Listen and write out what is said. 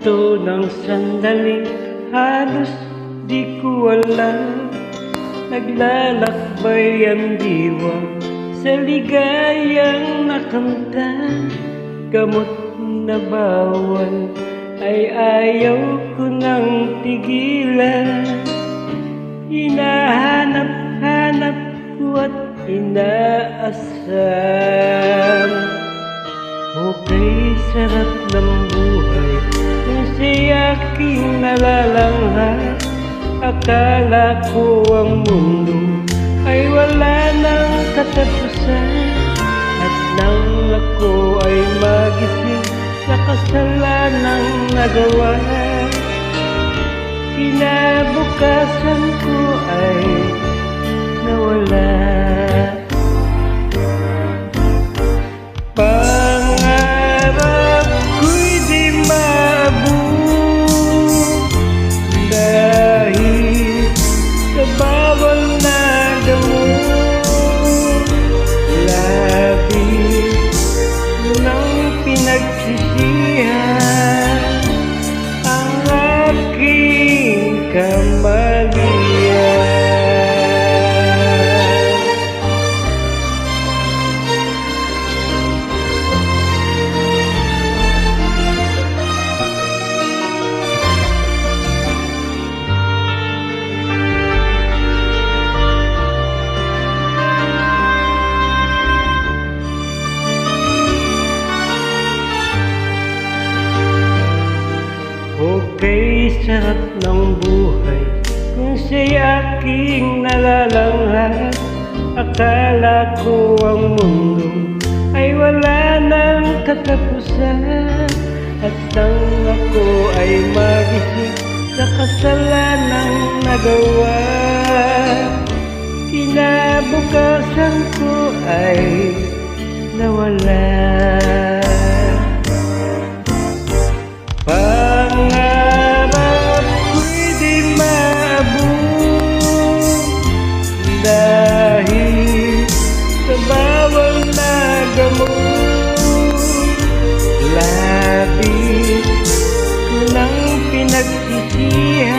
Ito ng sandaling halos di ko alam. Naglalakbay ang diwa sa ligayang nakanta. Gamot na bawal ay ayaw ko nang tigilan. Hinahanap-hanap ko at inaasam. Okay, sarap ng buhay kung siya aking nalalanghap. Akala ko ang mundo ay wala nang katapusan, at nang ako ay magising sa kasalanang nagawa, kinabukasan ko ay nawala. Pangarap ko'y di maabot dahil sa bawal na gamot. Labis nang pinagsisihan ang aking kamalian. Okay, sarap ng buhay kung siya'y aking nalalanghap. Akala ko ang mundo ay wala nang katapusan, at nang ako ay magising sa kasalanang nagawa, kinabukasan ko ay nawala. Pangarap ko'y di maabot dahil sa bawal na gamot. Labis ko nang pinagsisihan